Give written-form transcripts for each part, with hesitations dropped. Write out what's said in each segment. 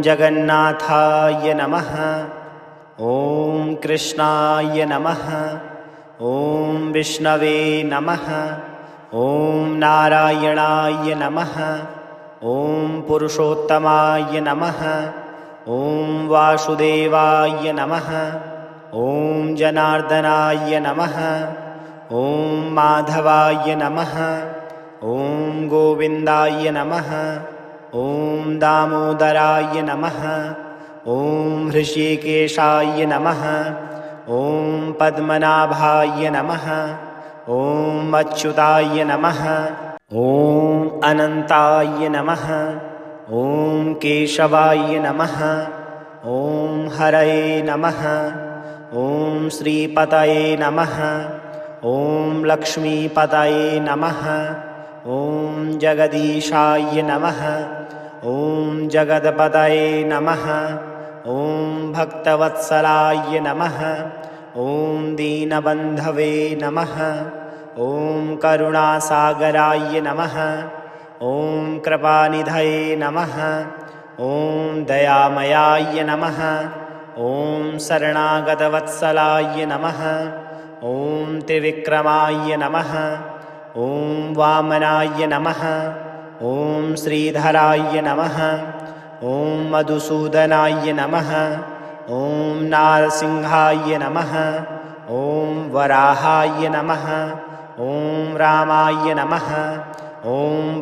जगन्नाथाय नमः। ॐ कृष्णाय नमः। ॐ विष्णवे नमः। ॐ नारायणाय नमः। ॐ पुरुषोत्तमाय नमः। ॐ वासुदेवाय नमः। ॐ जनार्दनाय नमः। ॐ माधवाय नमः। ॐ गोविन्दाय नमः। ॐ दामोदराय नमः। ॐ हृषीकेशाय नमः। ॐ पद्मनाभाय नमः। ॐ अच्युताय नमः। ॐ अनन्ताय नमः। ॐ केशवाय नमः। ॐ हरये नमः। ॐ श्रीपतये नमः। ॐ लक्ष्मीपतये नमः। ॐ जगदीशाय नमः। ॐ जगदपतये नमः। ॐ भक्तवत्सलाय नमः। ॐ दीनबन्धवे नमः। ॐ करुणासागराय नमः। ॐ कृपानिधये नमः। ॐ दयामयाय नमः। ॐ शरणागतवत्सलाय नमः। ॐ त्रिविक्रमाय नमः। ॐ वामनाय नमः। ॐ श्रीधराय नमः। ॐ मधुसूदनाय नमः। ॐ नारसिंहाय नमः। ॐ वराहाय नमः। ॐ रामाय नमः। ॐ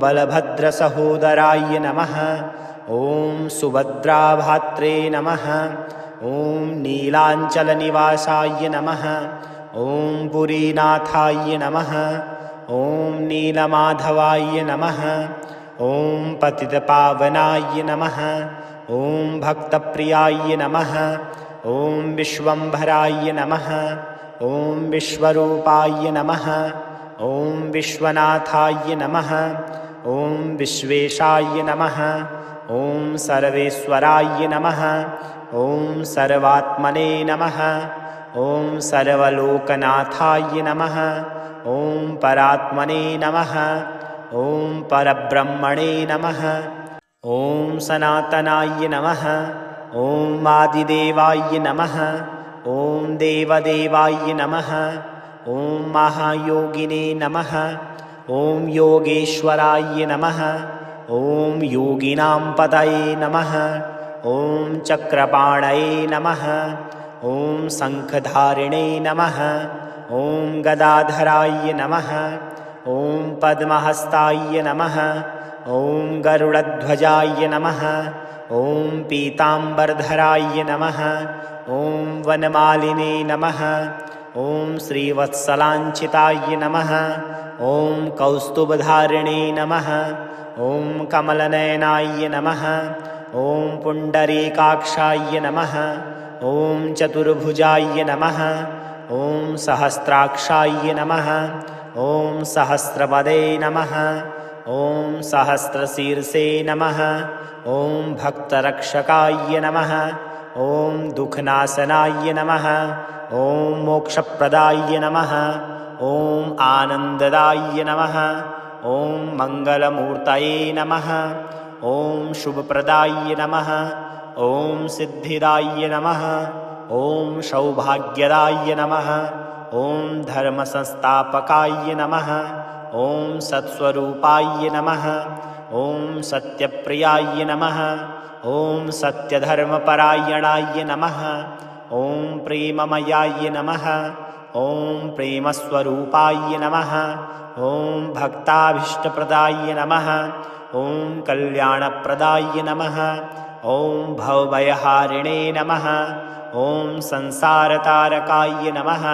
बलभद्रसहोदराय नमः। ॐ सुभद्राभात्रे नमः। ॐ नीलाञ्चलनिवासाय नमः। ॐ पुरीनाथाय नमः। ॐ नीलमाधवाय नमः। ॐ पतितपावनाय नमः। ॐ भक्तप्रियाय नमः। ॐ विश्वम्भराय नमः। ॐ विश्वरूपाय नमः। ॐ विश्वनाथाय नमः। ॐ विश्वेशाय नमः। ॐ सर्वेश्वराय नमः। ॐ सर्वात्मने नमः। ॐ सर्वलोकनाथाय नमः। ॐ परात्मने नमः। ॐ परब्रह्मणे नमः। ॐ सनातनाय नमः। ॐ आदिदेवाय नमः। ॐ देवदेवाय नमः। ॐ महायोगिने नमः। ॐ योगेश्वराय नमः। ॐ योगिनां पतये नमः। ॐ चक्रपाणये नमः। ॐ शङ्खधारिणे नमः। ॐ गदाधराय नमः। ॐ पद्महस्ताय नमः। ॐ गरुडध्वजाय नमः। ॐ पीताम्बरधराय नमः। ॐ वनमालिने नमः। ॐ श्रीवत्सलाञ्छिताय नमः। ॐ कौस्तुभधारिणे नमः। ॐ कमलनयनाय नमः। ॐ पुण्डरीकाक्षाय नमः। ॐ चतुर्भुजाय नमः। ॐ सहस्राक्षाय नमः। ॐ सहस्रपदे नमः। ॐ सहस्रशीर्षे नमः। ॐ भक्तरक्षकाय नमः। ॐ दुःखनाशनाय नमः। ॐ मोक्षप्रदाय नमः। ॐ आनन्ददाय नमः। ॐ मङ्गलमूर्तये नमः। ॐ शुभप्रदाय नमः। ॐ सिद्धिदाय नमः। ॐ सौभाग्यदाय नमः। ॐ धर्मसंस्थापकाय नमः। ॐ सत्स्वरूपाय नमः। ॐ सत्यप्रियाय नमः। ॐ सत्यधर्मपरायणाय नमः। ॐ प्रेममयाय नमः। ॐ प्रेमस्वरूपाय नमः। ॐ भक्ताभीष्टप्रदाय नमः। ॐ कल्याणप्रदाय नमः। ॐ भवभयहारिणे नमः। ॐ संसारतारकाय नमः।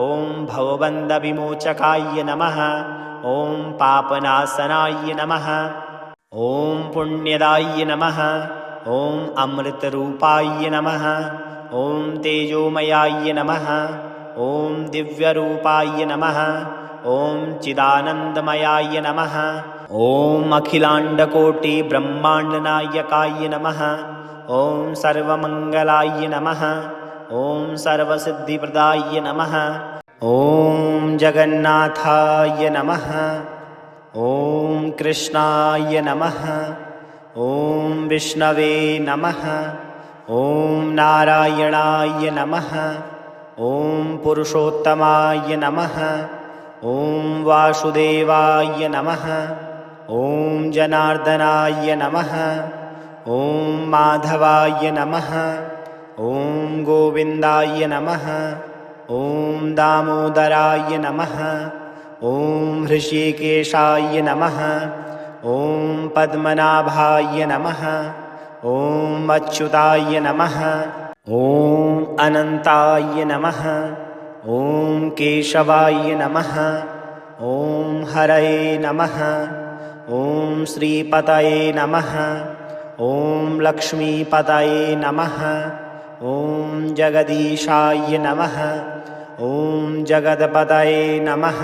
ॐ भवबन्धविमोचकाय नमः। ॐ पापनाशनाय नमः। ॐ पुण्यदाय नमः। ॐ अमृतरूपाय नमः। ॐ तेजोमयाय नमः। ॐ दिव्यरूपाय नमः। ॐ चिदानन्दमयाय नमः। ॐ अखिलाण्डकोटिब्रह्माण्डनायकाय नमः। ॐ सर्वमङ्गलाय नमः। ॐ सर्वसिद्धिप्रदाय नमः। ॐ जगन्नाथाय नमः। ॐ कृष्णाय नमः। ॐ विष्णवे नमः। ॐ नारायणाय नमः। ॐ पुरुषोत्तमाय नमः। ॐ वासुदेवाय नमः। ॐ जनार्दनाय नमः। ॐ माधवाय नमः। ॐ गोविन्दाय नमः। ॐ दामोदराय नमः। ॐ हृषीकेशाय नमः। ॐ पद्मनाभाय नमः। ॐ अच्युताय नमः। ॐ अनन्ताय नमः। ॐ केशवाय नमः। ॐ हरये नमः। ॐ श्रीपतये नमः। ॐ लक्ष्मीपतये नमः। ॐ जगदीशाय नमः। ॐ जगदपतये नमः।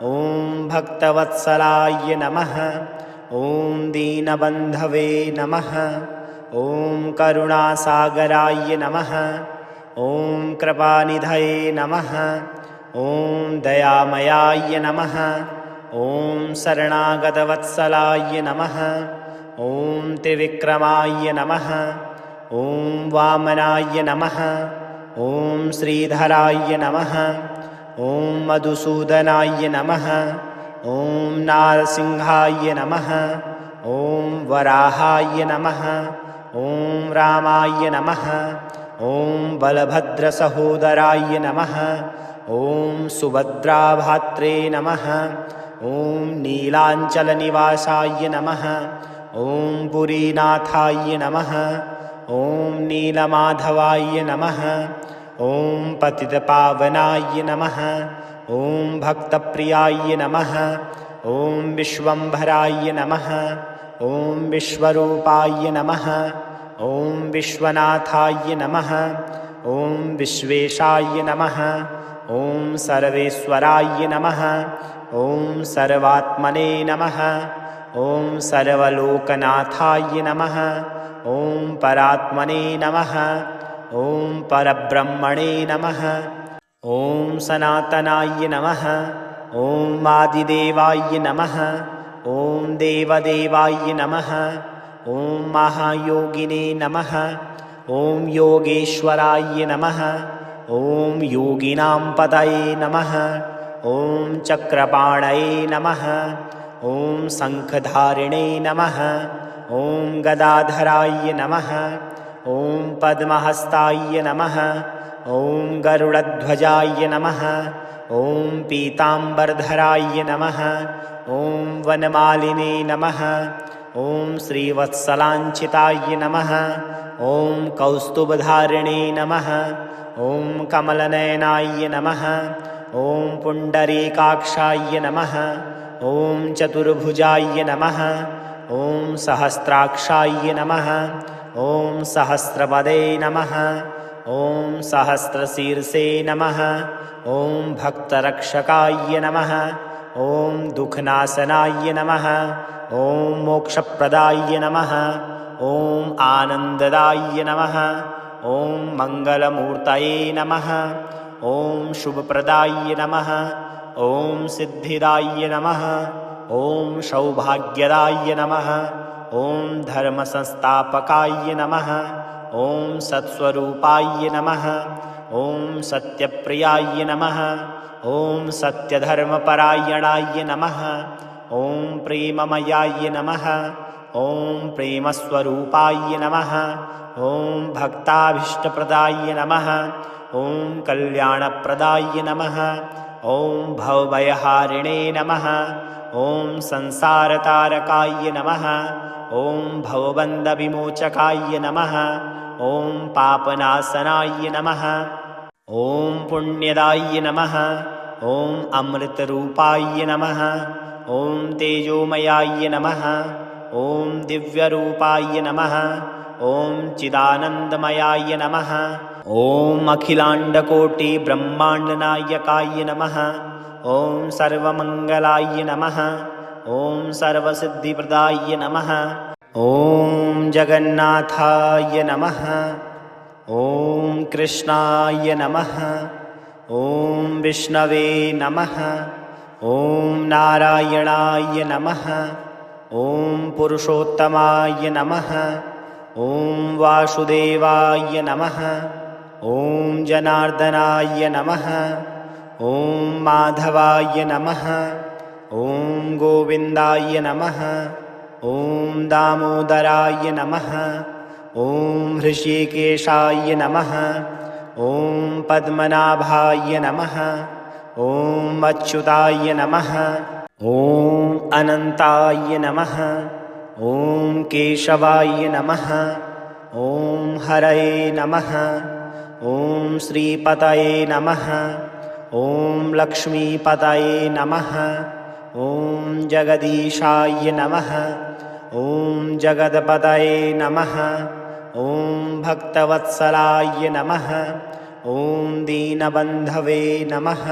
ॐ भक्तवत्सलाय नमः। ॐ दीनबन्धवे नमः। ॐ करुणासागराय नमः। ॐ कृपानिधये नमः। ॐ दयामयाय नमः। ॐ शरणागतवत्सलाय नमः। ॐ त्रिविक्रमाय नमः। ॐ वामनाय नमः। ॐ श्रीधराय नमः। ॐ मधुसूदनाय नमः। ॐ नारसिंहाय नमः। ॐ वराहाय नमः। ॐ रामाय नमः। ॐ बलभद्रसहोदराय नमः। ॐ सुभद्राभात्रे नमः। ॐ नीलाञ्चलनिवासाय नमः। ॐ पुरीनाथाय नमः। ॐ नीलमाधवाय नमः। ॐ पतितपावनाय नमः। ॐ भक्तप्रियाय नमः। ॐ विश्वम्भराय नमः। ॐ विश्वरूपाय नमः। ॐ विश्वनाथाय नमः। ॐ विश्वेशाय नमः। ॐ सर्वेश्वराय नमः। ॐ सर्वात्मने नमः। ॐ सर्वलोकनाथाय नमः। ॐ परात्मने नमः। ॐ परब्रह्मणे नमः। ॐ सनातनाय नमः। ॐ आदिदेवाय नमः। ॐ देवदेवाय नमः। ॐ महायोगिने नमः। ॐ योगेश्वराय नमः। ॐ योगिनां पतये नमः। ॐ चक्रपाणये नमः। ॐ शङ्खधारिणे नमः। ॐ गदाधराय नमः। ॐ पद्महस्ताय नमः। ॐ गरुडध्वजाय नमः। ॐ पीताम्बरधराय नमः। ॐ वनमालिने नमः। ॐ श्रीवत्सलाञ्छिताय नमः। ॐ कौस्तुभधारिणे नमः। ॐ कमलनयनाय नमः। ॐ पुण्डरीकाक्षाय नमः। ॐ चतुर्भुजाय नमः। ॐ सहस्राक्षाय नमः। ॐ सहस्रपदे नमः। ॐ सहस्रशीर्षे नमः। ॐ भक्तरक्षकाय नमः। ॐ दुःखनाशनाय नमः। ॐ मोक्षप्रदाय नमः। ॐ आनन्ददाय नमः। ॐ मङ्गलमूर्तये नमः। ॐ शुभप्रदाय नमः। ॐ सिद्धिदाय नमः। ॐ सौभाग्यदाय नमः। ॐ धर्मसंस्थापकाय नमः। ॐ सत्स्वरूपाय नमः। ॐ सत्यप्रियाय नमः। ॐ सत्यधर्मपरायणाय नमः। ॐ प्रेममयाय नमः। ॐ प्रेमस्वरूपाय नमः। ॐ भक्ताभीष्टप्रदाय नमः। ॐ कल्याणप्रदाय नमः। ॐ भवभयहारिणे नमः। ॐ संसारतारकाय नमः। ॐ भवबन्धविमोचकाय नमः। ॐ पापनाशनाय नमः। ॐ पुण्यदाय नमः। ॐ अमृतरूपाय नमः। ॐ तेजोमयाय नमः। ॐ दिव्यरूपाय नमः। ॐ चिदानन्दमयाय नमः। ॐ अखिलाण्डकोटिब्रह्माण्डनायकाय नमः। ॐ सर्वमङ्गलाय नमः। ॐ सर्वसिद्धिप्रदाय नमः। ॐ जगन्नाथाय नमः। ॐ कृष्णाय नमः। ॐ विष्णवे नमः। ॐ नारायणाय नमः। ॐ पुरुषोत्तमाय नमः। ॐ वासुदेवाय नमः। ॐ जनार्दनाय नमः। ॐ माधवाय नमः। ॐ गोविन्दाय नमः। ॐ दामोदराय नमः। ॐ हृषीकेशाय नमः। ॐ पद्मनाभाय नमः। ॐ अच्युताय नमः। ॐ अनन्ताय नमः। ॐ केशवाय नमः। ॐ हरये नमः। ॐ श्रीपतये नमः। ॐ लक्ष्मीपतये नमः। ॐ जगदीशाय नमः। ॐ जगदपतये नमः। ॐ भक्तवत्सलाय नमः। ॐ दीनबन्धवे नमः।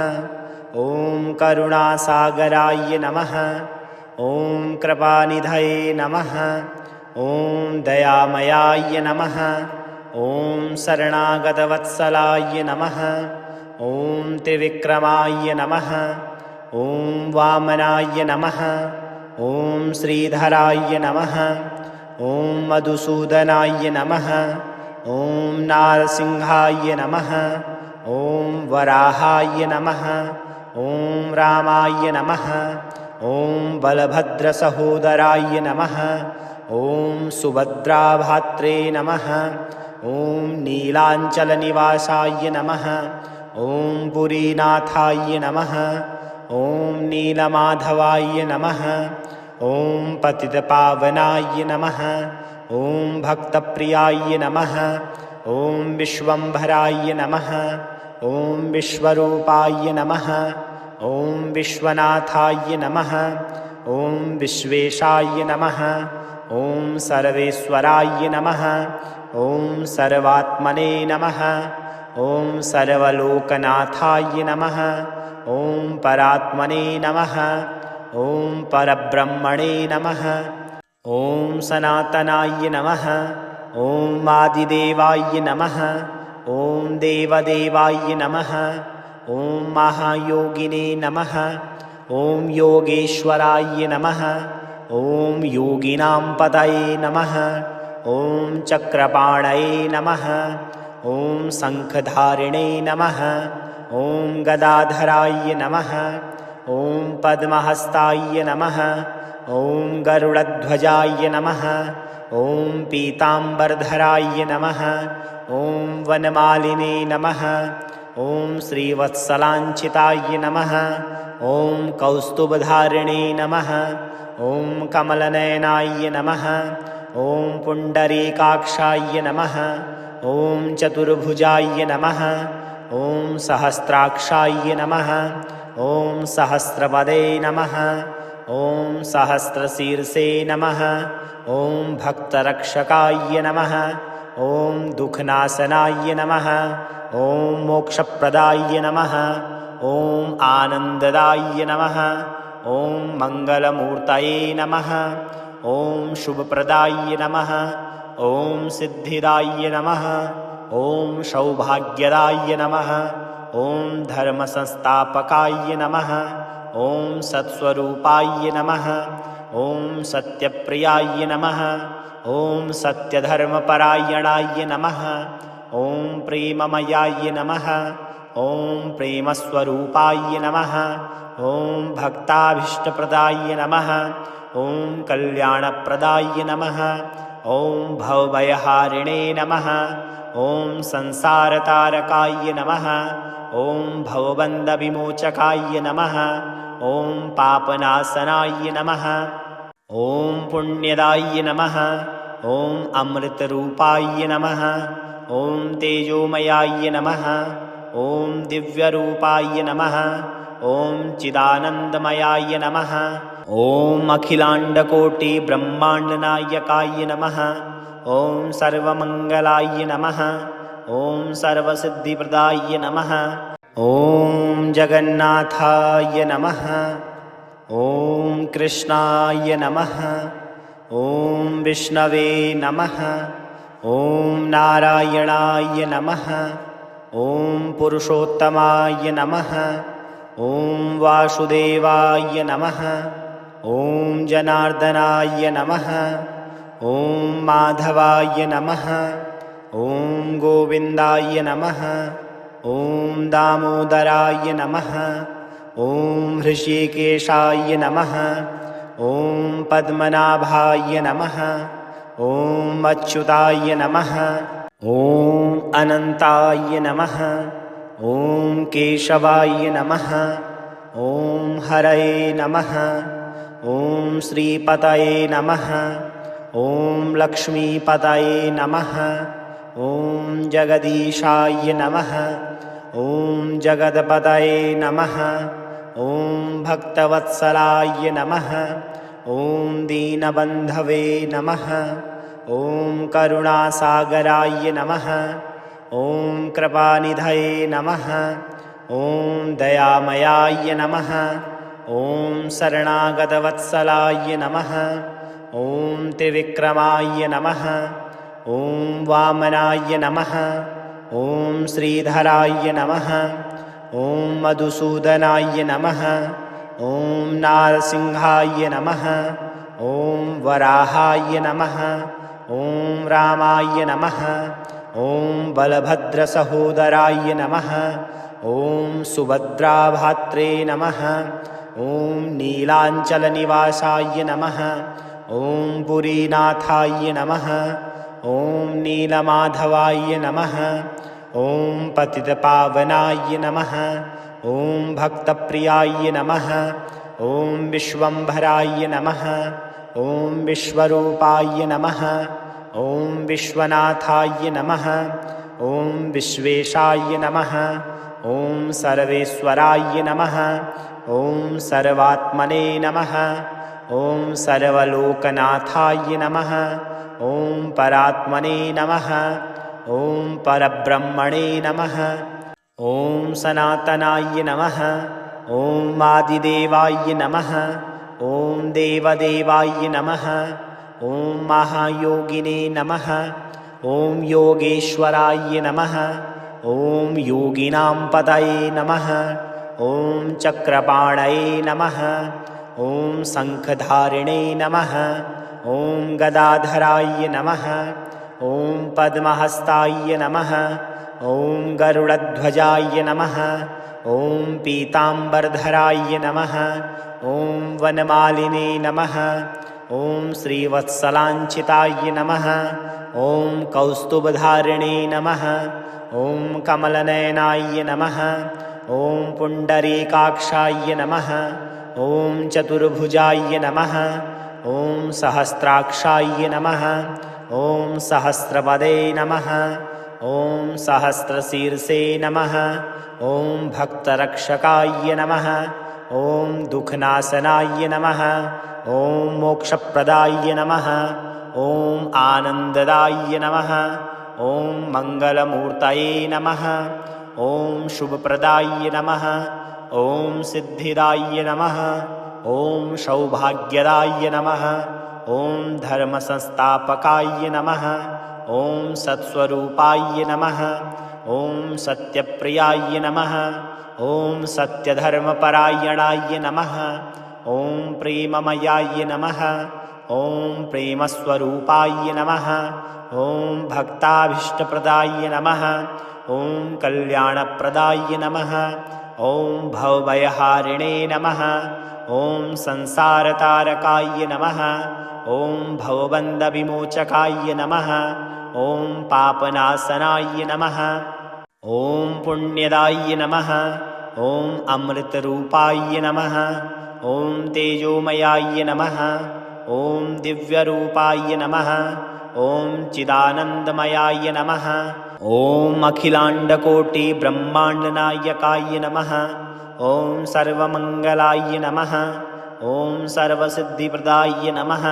ॐ करुणासागराय नमः। ॐ कृपानिधये नमः। ॐ दयामयाय नमः। ॐ शरणागतवत्सलाय नमः। ॐ त्रिविक्रमाय नमः। ॐ वामनाय नमः। ॐ श्रीधराय नमः। ॐ मधुसूदनाय नमः। ॐ नारसिंहाय नमः। ॐ वराहाय नमः। ॐ रामाय नमः। ॐ बलभद्रसहोदराय नमः। ॐ सुभद्राभात्रे नमः। ॐ नीलाञ्चलनिवासाय नमः। ॐ पुरीनाथाय नमः। ॐ नीलमाधवाय नमः। ॐ पतितपावनाय नमः। ॐ भक्तप्रियाय नमः। ॐ विश्वम्भराय नमः। ॐ विश्वरूपाय नमः। ॐ विश्वनाथाय नमः। ॐ विश्वेशाय नमः। ॐ सर्वेश्वराय नमः। ॐ सर्वात्मने नमः। ॐ सर्वलोकनाथाय नमः। ॐ परात्मने नमः। ॐ परब्रह्मणे नमः। ॐ सनातनाय नमः। ॐ आदिदेवाय नमः। ॐ देवदेवाय नमः। ॐ महायोगिने नमः। ॐ योगेश्वराय नमः। ॐ योगिनां पतये नमः। ॐ चक्रपाणये नमः। ॐ शङ्खधारिणे नमः। ॐ गदाधराय नमः। ॐ पद्महस्ताय नमः। ॐ गरुडध्वजाय नमः। ॐ पीताम्बरधराय नमः। ॐ वनमालिने नमः। ॐ श्रीवत्सलाञ्छिताय नमः। ॐ कौस्तुभधारिणे नमः। ॐ कमलनयनाय नमः। ॐ पुण्डरीकाक्षाय नमः। ॐ चतुर्भुजाय नमः। ॐ सहस्राक्षाय नमः। ॐ सहस्रपदे नमः। ॐ सहस्रशीर्षे नमः। ॐ भक्तरक्षकाय नमः। ॐ दुःखनाशनाय नमः। ॐ मोक्षप्रदाय नमः। ॐ आनन्ददाय नमः। ॐ मङ्गलमूर्तये नमः। ॐ शुभप्रदाय नमः। ॐ सिद्धिदाय नमः। ॐ सौभाग्यदाय नमः। ॐ धर्मसंस्थापकाय नमः। ॐ सत्स्वरूपाय नमः। ॐ सत्यप्रियाय नमः। ॐ सत्यधर्मपरायणाय नमः। ॐ प्रेममयाय नमः। ॐ प्रेमस्वरूपाय नमः। ॐ भक्ताभीष्टप्रदाय नमः। ॐ कल्याणप्रदाय नमः। ॐ भवभयहारिणे नमः। ॐ संसारतारकाय नमः। ॐ भवबन्धविमोचकाय नमः। ॐ पापनाशनाय नमः। ॐ पुण्यदाय नमः। ॐ अमृतरूपाय नमः। ॐ तेजोमयाय नमः। ॐ दिव्यरूपाय नमः। ॐ चिदानन्दमयाय नमः। ॐ अखिलाण्डकोटिब्रह्माण्डनायकाय नमः। ॐ सर्वमङ्गलाय नमः। ॐ सर्वसिद्धिप्रदाय नमः। ॐ जगन्नाथाय नमः। ॐ कृष्णाय नमः। ॐ विष्णवे नमः। ॐ नारायणाय नमः। ॐ पुरुषोत्तमाय नमः। ॐ वासुदेवाय नमः। ॐ जनार्दनाय नमः। ॐ माधवाय नमः। ॐ गोविन्दाय नमः। ॐ दामोदराय नमः। ॐ हृषीकेशाय नमः। ॐ पद्मनाभाय नमः। ॐ अच्युताय नमः। ॐ अनन्ताय नमः। ॐ केशवाय नमः। ॐ हरये नमः। ॐ श्रीपतये नमः। ॐ लक्ष्मीपतये नमः। ॐ जगदीशाय नमः। ॐ जगदपतये नमः। ॐ भक्तवत्सलाय नमः। ॐ दीनबन्धवे नमः। ॐ करुणासागराय नमः। ॐ कृपानिधये नमः। ॐ दयामयाय नमः। ॐ शरणागतवत्सलाय नमः। ॐ त्रिविक्रमाय नमः। ॐ वामनाय नमः। ॐ श्रीधराय नमः। ॐ मधुसूदनाय नमः। ॐ नारसिंहाय नमः। ॐ वराहाय नमः। ॐ रामाय नमः। ॐ बलभद्रसहोदराय नमः। ॐ सुभद्राभात्रे नमः। ॐ नीलाञ्चलनिवासाय नमः। ॐ पुरीनाथाय नमः। ॐ नीलमाधवाय नमः। ॐ पतितपावनाय नमः। ॐ भक्तप्रियाय नमः। ॐ विश्वम्भराय नमः। ॐ विश्वरूपाय नमः। ॐ विश्वनाथाय नमः। ॐ विश्वेशाय नमः। ॐ सर्वेश्वराय नमः। ॐ सर्वात्मने नमः। ॐ सर्वलोकनाथाय नमः। ॐ परात्मने नमः। ॐ परब्रह्मणे नमः। ॐ सनातनाय नमः। ॐ आदिदेवाय नमः। ॐ देवदेवाय नमः। ॐ महायोगिने नमः। ॐ योगेश्वराय नमः। ॐ योगिनां पतये नमः। ॐ चक्रपाणये नमः। ॐ शङ्खधारिणे नमः। ॐ गदाधराय नमः। ॐ पद्महस्ताय नमः। ॐ गरुडध्वजाय नमः। ॐ पीताम्बरधराय नमः। ॐ वनमालिने नमः। ॐ श्रीवत्सलाञ्चिताय नमः। ॐ कौस्तुभधारिणे नमः। ॐ कमलनयनाय नमः। ॐ पुण्डरीकाक्षाय नमः। ॐ चतुर्भुजाय नमः। ॐ सहस्राक्षाय नमः। ॐ सहस्रपदे नमः। ॐ सहस्रशीर्षे नमः। ॐ भक्तरक्षकाय नमः। ॐ दुःखनाशनाय नमः। ॐ मोक्षप्रदाय नमः। ॐ आनन्ददाय नमः। ॐ मङ्गलमूर्तये नमः। ॐ शुभप्रदाय नमः। ॐ सिद्धिदाय नमः। ॐ सौभाग्यदाय नमः। ॐ धर्मसंस्थापकाय नमः। ॐ सत्स्वरूपाय नमः। ॐ सत्यप्रियाय नमः। ॐ सत्यधर्मपरायणाय नमः। ॐ प्रेममयाय नमः। ॐ प्रेमस्वरूपाय नमः। ॐ भक्ताभीष्टप्रदाय नमः। ॐ कल्याणप्रदाय नमः। ॐ भवभयहारिणे नमः। ॐ संसारतारकाय नमः। ॐ भवबन्धविमोचकाय नमः। ॐ पापनाशनाय नमः। ॐ पुण्यदाय नमः। ॐ अमृतरूपाय नमः। ॐ तेजोमयाय नमः। ॐ दिव्यरूपाय नमः। ॐ चिदानन्दमयाय नमः। ॐ अखिलाण्डकोटिब्रह्माण्डनायकाय नमः। ॐ सर्वमङ्गलाय नमः। ॐ सर्वसिद्धिप्रदाय नमः।